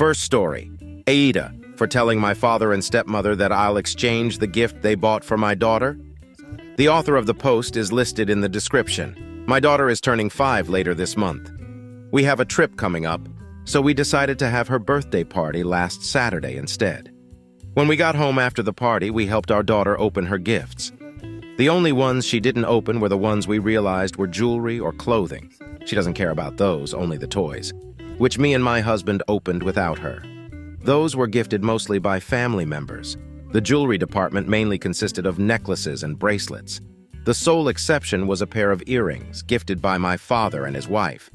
First story, AITA, for telling my father and stepmother that I'll exchange the gift they bought for my daughter. The author of the post is listed in the description. My daughter is turning 5 later this month. We have a trip coming up, so we decided to have her birthday party last Saturday instead. When we got home after the party, we helped our daughter open her gifts. The only ones she didn't open were the ones we realized were jewelry or clothing. She doesn't care about those, only the toys, which me and my husband opened without her. Those were gifted mostly by family members. The jewelry department mainly consisted of necklaces and bracelets. The sole exception was a pair of earrings gifted by my father and his wife.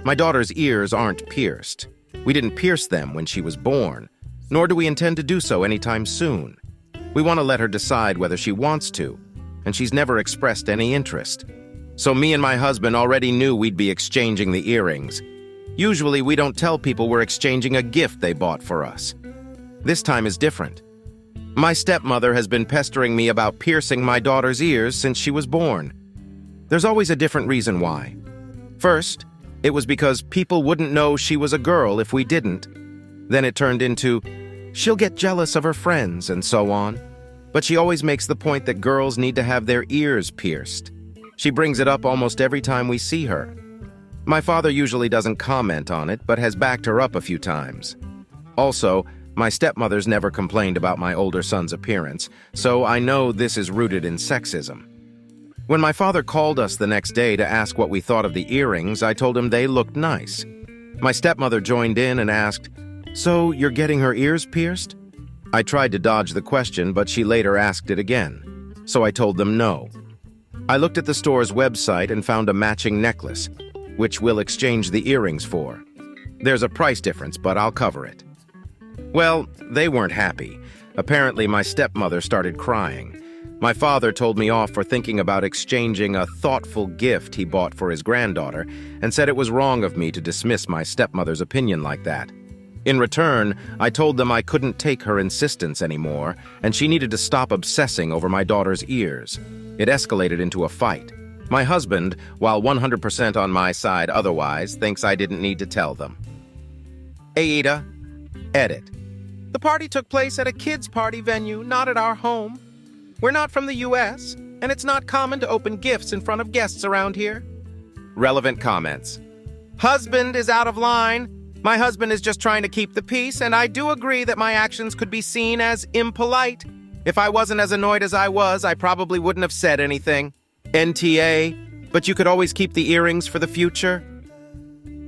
My daughter's ears aren't pierced. We didn't pierce them when she was born, nor do we intend to do so anytime soon. We want to let her decide whether she wants to, and she's never expressed any interest. So me and my husband already knew we'd be exchanging the earrings. Usually we don't tell people we're exchanging a gift they bought for us. This time is different. My stepmother has been pestering me about piercing my daughter's ears since she was born. There's always a different reason why. First, it was because people wouldn't know she was a girl if we didn't. Then it turned into, she'll get jealous of her friends and so on. But she always makes the point that girls need to have their ears pierced. She brings it up almost every time we see her. My father usually doesn't comment on it, but has backed her up a few times. Also, my stepmother's never complained about my older son's appearance, so I know this is rooted in sexism. When my father called us the next day to ask what we thought of the earrings, I told him they looked nice. My stepmother joined in and asked, "So you're getting her ears pierced?" I tried to dodge the question, but she later asked it again, so I told them no. I looked at the store's website and found a matching necklace, which we'll exchange the earrings for. There's a price difference, but I'll cover it. Well, they weren't happy. Apparently, my stepmother started crying. My father told me off for thinking about exchanging a thoughtful gift he bought for his granddaughter and said it was wrong of me to dismiss my stepmother's opinion like that. In return, I told them I couldn't take her insistence anymore, and she needed to stop obsessing over my daughter's ears. It escalated into a fight. My husband, while 100% on my side otherwise, thinks I didn't need to tell them. AITA, edit. The party took place at a kids' party venue, not at our home. We're not from the US, and it's not common to open gifts in front of guests around here. Relevant comments. Husband is out of line. My husband is just trying to keep the peace, and I do agree that my actions could be seen as impolite. If I wasn't as annoyed as I was, I probably wouldn't have said anything. NTA, but you could always keep the earrings for the future.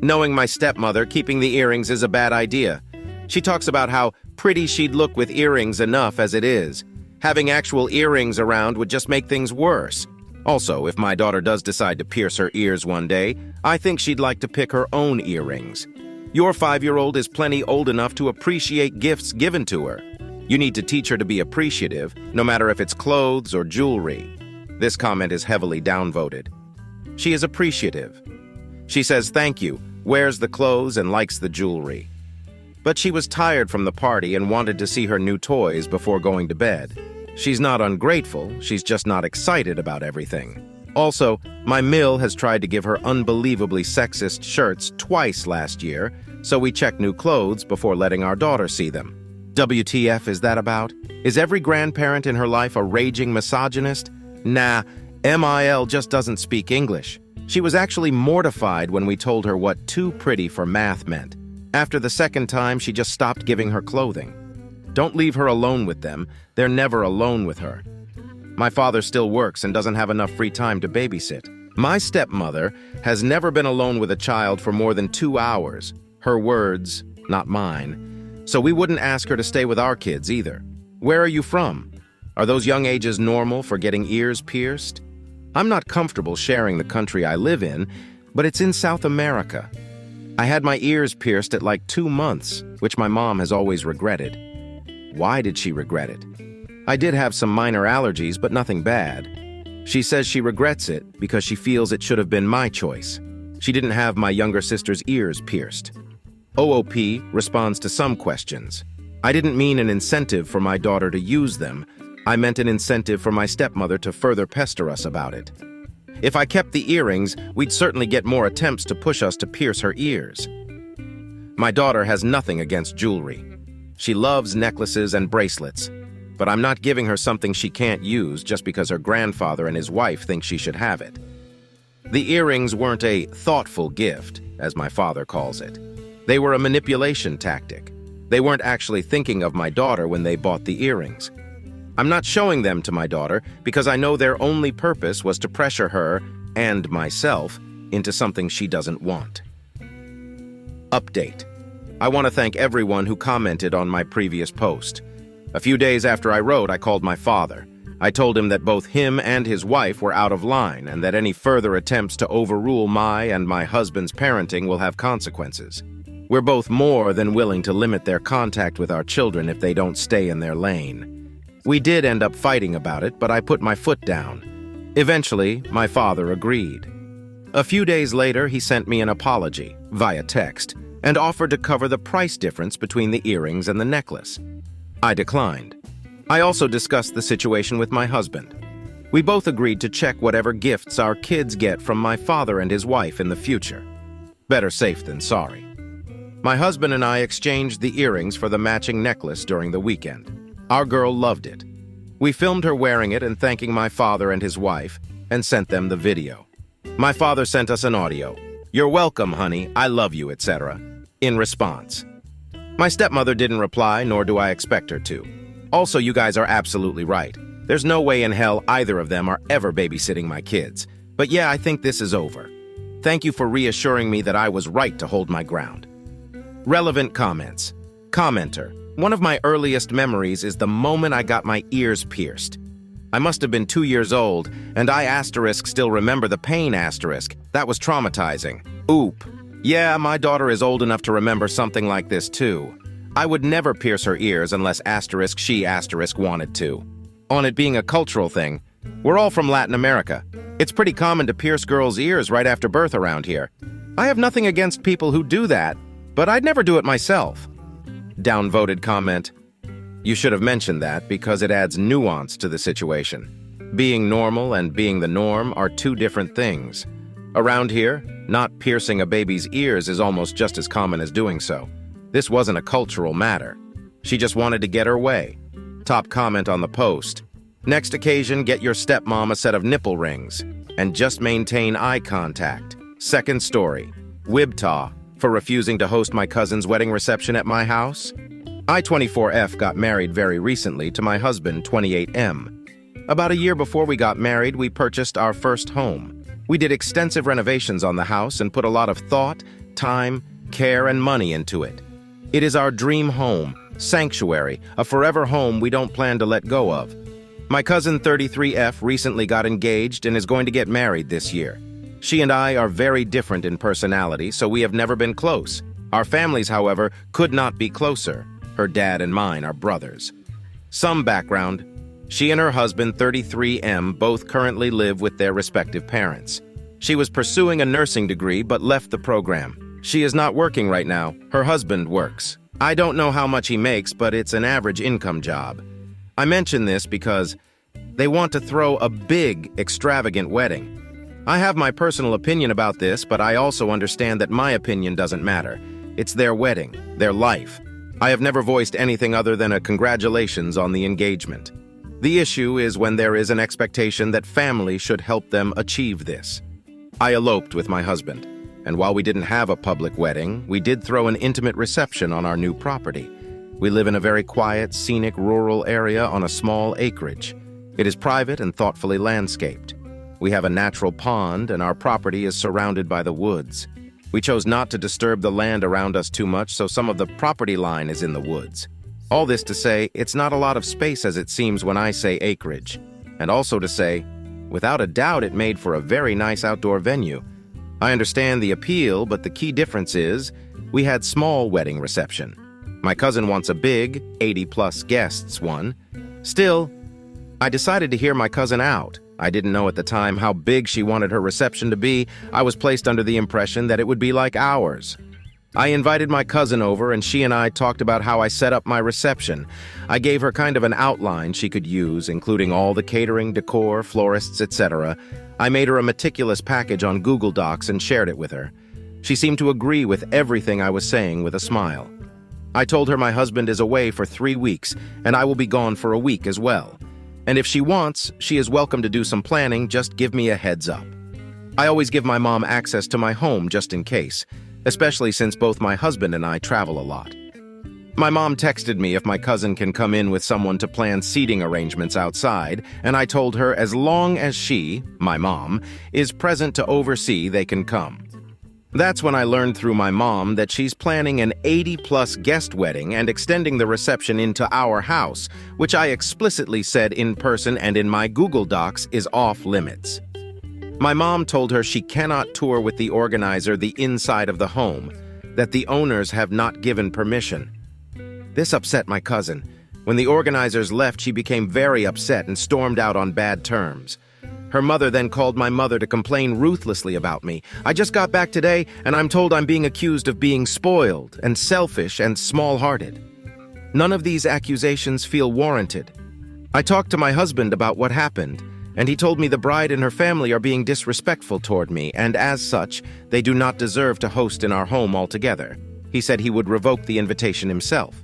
Knowing my stepmother, keeping the earrings is a bad idea. She talks about how pretty she'd look with earrings enough as it is. Having actual earrings around would just make things worse. Also, if my daughter does decide to pierce her ears one day, I think she'd like to pick her own earrings. Your 5-year-old is plenty old enough to appreciate gifts given to her. You need to teach her to be appreciative, no matter if it's clothes or jewelry. This comment is heavily downvoted. She is appreciative. She says thank you, wears the clothes, and likes the jewelry. But she was tired from the party and wanted to see her new toys before going to bed. She's not ungrateful, she's just not excited about everything. Also, my mill has tried to give her unbelievably sexist shirts twice last year, so we check new clothes before letting our daughter see them. WTF is that about? Is every grandparent in her life a raging misogynist? Nah, MIL just doesn't speak English. She was actually mortified when we told her what too pretty for math meant. After the second time, she just stopped giving her clothing. Don't leave her alone with them. They're never alone with her. My father still works and doesn't have enough free time to babysit. My stepmother has never been alone with a child for more than 2 hours. Her words, not mine. So we wouldn't ask her to stay with our kids either. Where are you from? Are those young ages normal for getting ears pierced? I'm not comfortable sharing the country I live in, but it's in South America. I had my ears pierced at like 2 months, which my mom has always regretted. Why did she regret it? I did have some minor allergies, but nothing bad. She says she regrets it because she feels it should have been my choice. She didn't have my younger sister's ears pierced. OOP responds to some questions. I didn't mean an incentive for my daughter to use them. I meant an incentive for my stepmother to further pester us about it. If I kept the earrings, we'd certainly get more attempts to push us to pierce her ears. My daughter has nothing against jewelry. She loves necklaces and bracelets, but I'm not giving her something she can't use just because her grandfather and his wife think she should have it. The earrings weren't a thoughtful gift, as my father calls it. They were a manipulation tactic. They weren't actually thinking of my daughter when they bought the earrings. I'm not showing them to my daughter because I know their only purpose was to pressure her, and myself, into something she doesn't want. Update. I want to thank everyone who commented on my previous post. A few days after I wrote, I called my father. I told him that both him and his wife were out of line and that any further attempts to overrule my and my husband's parenting will have consequences. We're both more than willing to limit their contact with our children if they don't stay in their lane. We did end up fighting about it, but I put my foot down. Eventually, my father agreed. A few days later, he sent me an apology, via text, and offered to cover the price difference between the earrings and the necklace. I declined. I also discussed the situation with my husband. We both agreed to check whatever gifts our kids get from my father and his wife in the future. Better safe than sorry. My husband and I exchanged the earrings for the matching necklace during the weekend. Our girl loved it. We filmed her wearing it and thanking my father and his wife, and sent them the video. My father sent us an audio. "You're welcome, honey, I love you, etc." in response. My stepmother didn't reply, nor do I expect her to. Also, you guys are absolutely right. There's no way in hell either of them are ever babysitting my kids. But yeah, I think this is over. Thank you for reassuring me that I was right to hold my ground. Relevant comments. Commenter. One of my earliest memories is the moment I got my ears pierced. I must have been 2 years old, and I asterisk still remember the pain asterisk. That was traumatizing. Oop. Yeah, my daughter is old enough to remember something like this too. I would never pierce her ears unless asterisk she asterisk wanted to. On it being a cultural thing, we're all from Latin America. It's pretty common to pierce girls' ears right after birth around here. I have nothing against people who do that, but I'd never do it myself. Downvoted comment. You should have mentioned that because it adds nuance to the situation. Being normal and being the norm are two different things. Around here, not piercing a baby's ears is almost just as common as doing so. This wasn't a cultural matter. She just wanted to get her way. Top comment on the post. Next occasion, get your stepmom a set of nipple rings and just maintain eye contact. Second story. Wibtaw. For refusing to host my cousin's wedding reception at my house? I-24F got married very recently to my husband, 28M. About a year before we got married, we purchased our first home. We did extensive renovations on the house and put a lot of thought, time, care, and money into it. It is our dream home, sanctuary, a forever home we don't plan to let go of. My cousin 33F recently got engaged and is going to get married this year. She and I are very different in personality, so we have never been close. Our families, however, could not be closer. Her dad and mine are brothers. Some background. She and her husband, 33M, both currently live with their respective parents. She was pursuing a nursing degree but left the program. She is not working right now. Her husband works. I don't know how much he makes, but it's an average income job. I mention this because they want to throw a big, extravagant wedding. I have my personal opinion about this, but I also understand that my opinion doesn't matter. It's their wedding, their life. I have never voiced anything other than a congratulations on the engagement. The issue is when there is an expectation that family should help them achieve this. I eloped with my husband, and while we didn't have a public wedding, we did throw an intimate reception on our new property. We live in a very quiet, scenic rural area on a small acreage. It is private and thoughtfully landscaped. We have a natural pond, and our property is surrounded by the woods. We chose not to disturb the land around us too much, so some of the property line is in the woods. All this to say, it's not a lot of space as it seems when I say acreage. And also to say, without a doubt it made for a very nice outdoor venue. I understand the appeal, but the key difference is, we had small wedding reception. My cousin wants a big, 80-plus guests one. Still, I decided to hear my cousin out. I didn't know at the time how big she wanted her reception to be. I was placed under the impression that it would be like ours. I invited my cousin over, and she and I talked about how I set up my reception. I gave her kind of an outline she could use, including all the catering, decor, florists, etc. I made her a meticulous package on Google Docs and shared it with her. She seemed to agree with everything I was saying with a smile. I told her my husband is away for 3 weeks, and I will be gone for a week as well. And if she wants, she is welcome to do some planning, just give me a heads up. I always give my mom access to my home just in case, especially since both my husband and I travel a lot. My mom texted me if my cousin can come in with someone to plan seating arrangements outside, and I told her as long as she, my mom, is present to oversee, they can come. That's when I learned through my mom that she's planning an 80-plus guest wedding and extending the reception into our house, which I explicitly said in person and in my Google Docs is off limits. My mom told her she cannot tour with the organizer the inside of the home, that the owners have not given permission. This upset my cousin. When the organizers left, she became very upset and stormed out on bad terms. Her mother then called my mother to complain ruthlessly about me. I just got back today, and I'm told I'm being accused of being spoiled and selfish and small-hearted. None of these accusations feel warranted. I talked to my husband about what happened, and he told me the bride and her family are being disrespectful toward me, and as such, they do not deserve to host in our home altogether. He said he would revoke the invitation himself.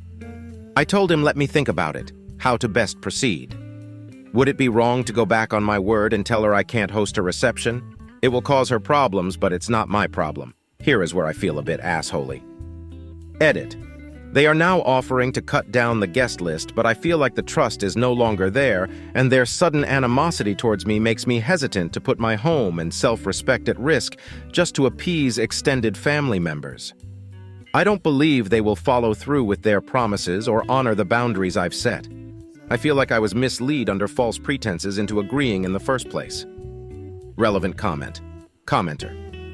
I told him let me think about it, how to best proceed. Would it be wrong to go back on my word and tell her I can't host a reception? It will cause her problems, but it's not my problem. Here is where I feel a bit assholey. Edit. They are now offering to cut down the guest list, but I feel like the trust is no longer there, and their sudden animosity towards me makes me hesitant to put my home and self-respect at risk just to appease extended family members. I don't believe they will follow through with their promises or honor the boundaries I've set. I feel like I was misled under false pretenses into agreeing in the first place. Relevant comment. Commenter.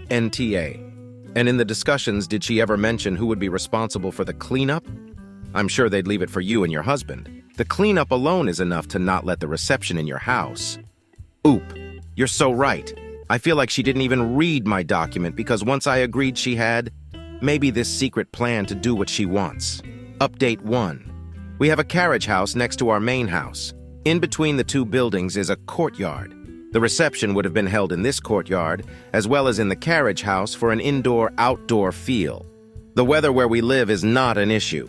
NTA. And in the discussions, did she ever mention who would be responsible for the cleanup? I'm sure they'd leave it for you and your husband. The cleanup alone is enough to not let the reception in your house. Oop. You're so right. I feel like she didn't even read my document because once I agreed she had, maybe this secret plan to do what she wants. Update 1. We have a carriage house next to our main house. In between the two buildings is a courtyard. The reception would have been held in this courtyard, as well as in the carriage house for an indoor-outdoor feel. The weather where we live is not an issue.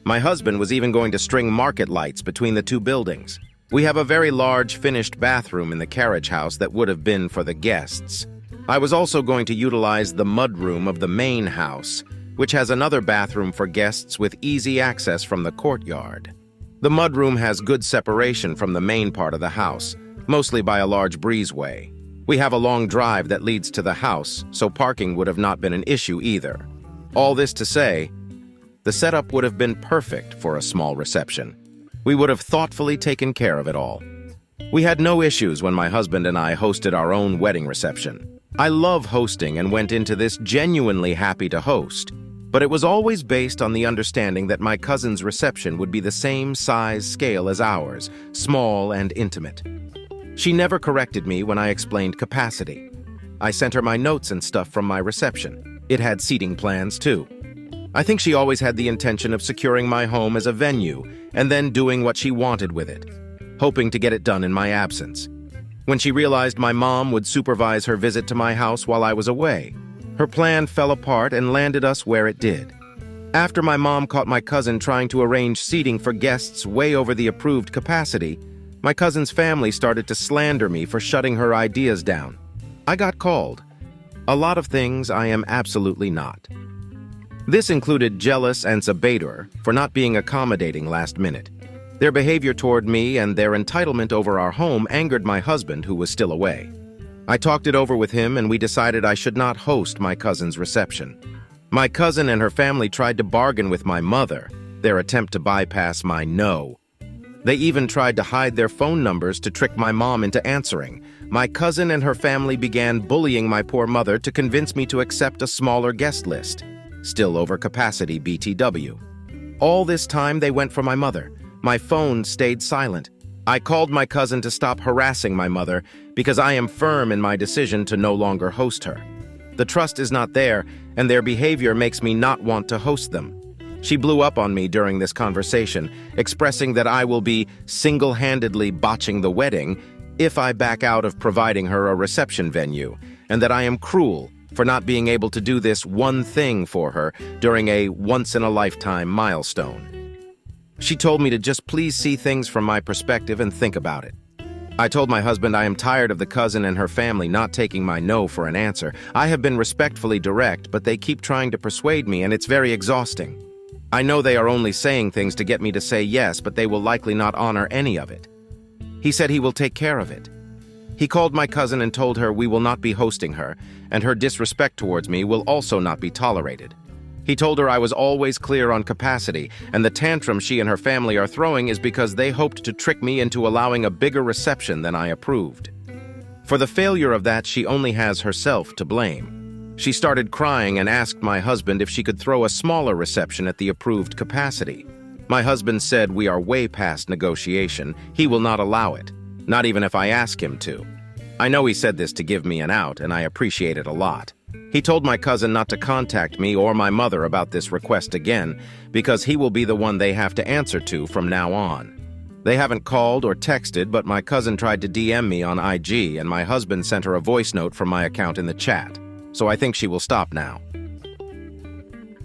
My husband was even going to string market lights between the two buildings. We have a very large finished bathroom in the carriage house that would have been for the guests. I was also going to utilize the mudroom of the main house, which has another bathroom for guests with easy access from the courtyard. The mudroom has good separation from the main part of the house, mostly by a large breezeway. We have a long drive that leads to the house, so parking would have not been an issue either. All this to say, the setup would have been perfect for a small reception. We would have thoughtfully taken care of it all. We had no issues when my husband and I hosted our own wedding reception. I love hosting and went into this genuinely happy to host, but it was always based on the understanding that my cousin's reception would be the same size scale as ours, small and intimate. She never corrected me when I explained capacity. I sent her my notes and stuff from my reception. It had seating plans too. I think she always had the intention of securing my home as a venue and then doing what she wanted with it, hoping to get it done in my absence. When she realized my mom would supervise her visit to my house while I was away, her plan fell apart and landed us where it did. After my mom caught my cousin trying to arrange seating for guests way over the approved capacity, my cousin's family started to slander me for shutting her ideas down. I got called. A lot of things I am absolutely not. This included jealous and saboteur for not being accommodating last minute. Their behavior toward me and their entitlement over our home angered my husband, who was still away. I talked it over with him and we decided I should not host my cousin's reception. My cousin and her family tried to bargain with my mother, their attempt to bypass my no. They even tried to hide their phone numbers to trick my mom into answering. My cousin and her family began bullying my poor mother to convince me to accept a smaller guest list. Still over capacity BTW. All this time they went for my mother. My phone stayed silent. I called my cousin to stop harassing my mother because I am firm in my decision to no longer host her. The trust is not there, and their behavior makes me not want to host them. She blew up on me during this conversation, expressing that I will be single-handedly botching the wedding if I back out of providing her a reception venue, and that I am cruel for not being able to do this one thing for her during a once-in-a-lifetime milestone. She told me to just please see things from my perspective and think about it. I told my husband I am tired of the cousin and her family not taking my no for an answer. I have been respectfully direct, but they keep trying to persuade me, and it's very exhausting. I know they are only saying things to get me to say yes, but they will likely not honor any of it. He said he will take care of it. He called my cousin and told her we will not be hosting her, and her disrespect towards me will also not be tolerated. He told her I was always clear on capacity, and the tantrum she and her family are throwing is because they hoped to trick me into allowing a bigger reception than I approved. For the failure of that, she only has herself to blame. She started crying and asked my husband if she could throw a smaller reception at the approved capacity. My husband said we are way past negotiation. He will not allow it, not even if I ask him to. I know he said this to give me an out, and I appreciate it a lot. He told my cousin not to contact me or my mother about this request again, because he will be the one they have to answer to from now on. They haven't called or texted, but my cousin tried to DM me on IG, and my husband sent her a voice note from my account in the chat, so I think she will stop now.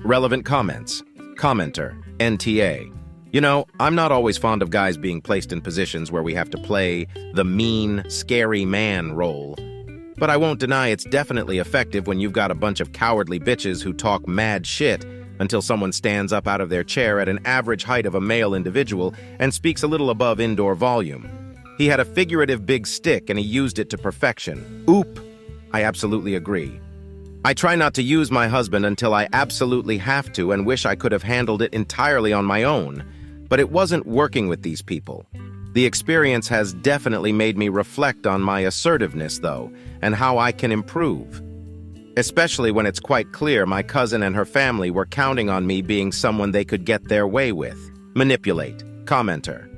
Relevant comments. Commenter, NTA. You know, I'm not always fond of guys being placed in positions where we have to play the mean, scary man role. But I won't deny it's definitely effective when you've got a bunch of cowardly bitches who talk mad shit until someone stands up out of their chair at an average height of a male individual and speaks a little above indoor volume. He had a figurative big stick and he used it to perfection. Oop! I absolutely agree. I try not to use my husband until I absolutely have to and wish I could have handled it entirely on my own, but it wasn't working with these people. The experience has definitely made me reflect on my assertiveness, though, and how I can improve. Especially when it's quite clear my cousin and her family were counting on me being someone they could get their way with. Manipulate. Commenter.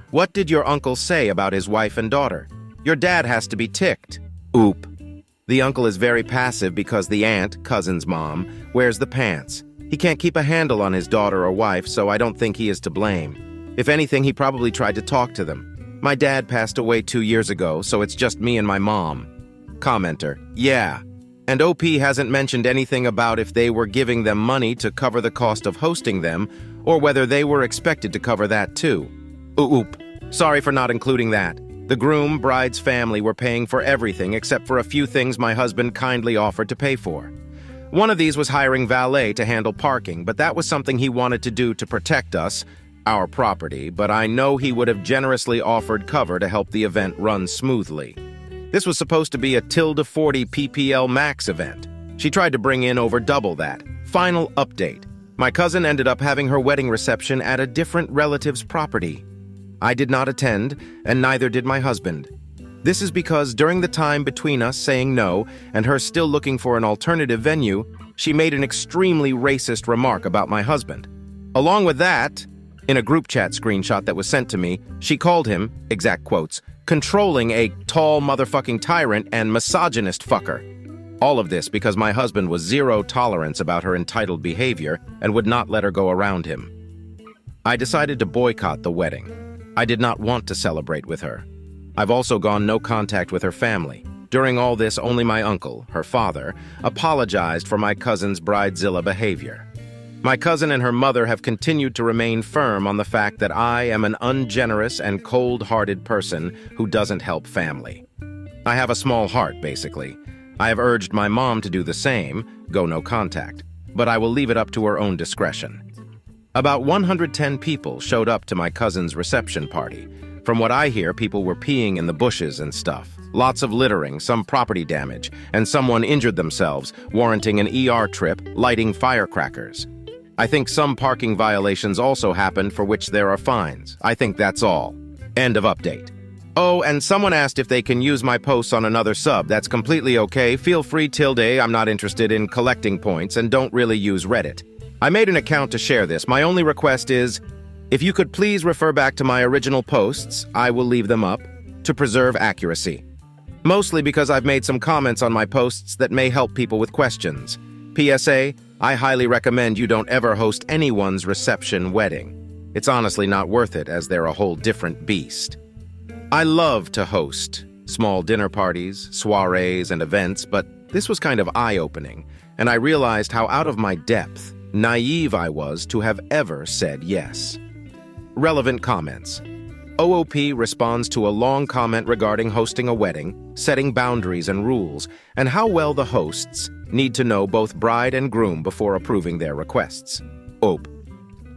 What did your uncle say about his wife and daughter? Your dad has to be ticked. Oop. The uncle is very passive because the aunt, cousin's mom, wears the pants. He can't keep a handle on his daughter or wife, so I don't think he is to blame. If anything, he probably tried to talk to them. My dad passed away 2 years ago, so it's just me and my mom. Commenter. Yeah. And OP hasn't mentioned anything about if they were giving them money to cover the cost of hosting them, or whether they were expected to cover that too. Oop. Sorry for not including that. The groom, bride's family were paying for everything except for a few things my husband kindly offered to pay for. One of these was hiring valet to handle parking, but that was something he wanted to do to protect us, our property, but I know he would have generously offered cover to help the event run smoothly. This was supposed to be a ~40 PPL max event. She tried to bring in over double that. Final update. My cousin ended up having her wedding reception at a different relative's property. I did not attend, and neither did my husband. This is because during the time between us saying no and her still looking for an alternative venue, she made an extremely racist remark about my husband. Along with that, in a group chat screenshot that was sent to me, she called him, exact quotes, controlling a tall motherfucking tyrant and misogynist fucker. All of this because my husband was zero tolerance about her entitled behavior and would not let her go around him. I decided to boycott the wedding. I did not want to celebrate with her. I've also gone no contact with her family. During all this, only my uncle, her father, apologized for my cousin's bridezilla behavior. My cousin and her mother have continued to remain firm on the fact that I am an ungenerous and cold-hearted person who doesn't help family. I have a small heart, basically. I have urged my mom to do the same, go no contact, but I will leave it up to her own discretion. About 110 people showed up to my cousin's reception party. From what I hear, people were peeing in the bushes and stuff. Lots of littering, some property damage, and someone injured themselves, warranting an ER trip, lighting firecrackers. I think some parking violations also happened for which there are fines. I think that's all. End of update. Oh, and someone asked if they can use my posts on another sub. That's completely okay. Feel free tilde. I'm not interested in collecting points and don't really use Reddit. I made an account to share this. My only request is, if you could please refer back to my original posts, I will leave them up, to preserve accuracy. Mostly because I've made some comments on my posts that may help people with questions. PSA, I highly recommend you don't ever host anyone's reception wedding. It's honestly not worth it, as they're a whole different beast. I love to host small dinner parties, soirees, and events, but This was kind of eye-opening, and I realized how out of my depth, naive I was to have ever said yes. Relevant comments. OOP responds to a long comment regarding hosting a wedding, setting boundaries and rules, and how well the hosts need to know both bride and groom before approving their requests. OOP.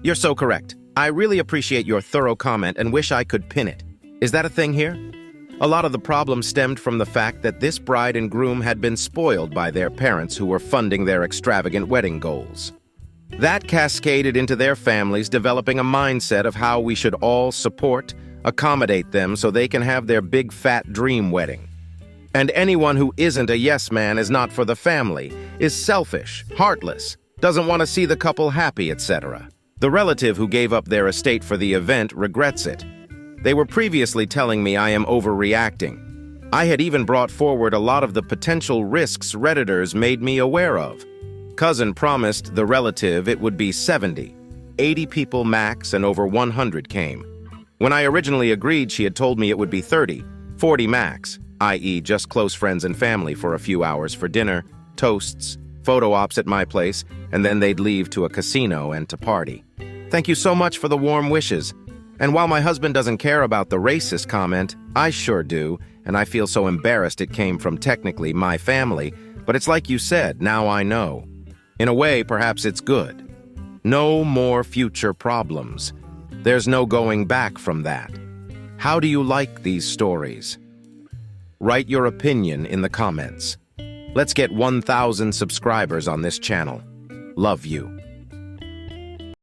You're so correct. I really appreciate your thorough comment and wish I could pin it. Is that a thing here? A lot of the problem stemmed from the fact that this bride and groom had been spoiled by their parents who were funding their extravagant wedding goals. That cascaded into their families developing a mindset of how we should all support, accommodate them so they can have their big fat dream wedding. And anyone who isn't a yes man is not for the family, is selfish, heartless, doesn't want to see the couple happy, etc. The relative who gave up their estate for the event regrets it. They were previously telling me I am overreacting. I had even brought forward a lot of the potential risks Redditors made me aware of. Cousin promised the relative it would be 70, 80 people max, and over 100 came. When I originally agreed, she had told me it would be 30, 40 max, i.e. just close friends and family for a few hours for dinner, toasts, photo ops at my place, and then they'd leave to a casino and to party. Thank you so much for the warm wishes. And while my husband doesn't care about the racist comment, I sure do, and I feel so embarrassed it came from technically my family, but it's like you said, now I know. In a way, perhaps it's good. No more future problems. There's no going back from that. How do you like these stories? Write your opinion in the comments. Let's get 1,000 subscribers on this channel. Love you.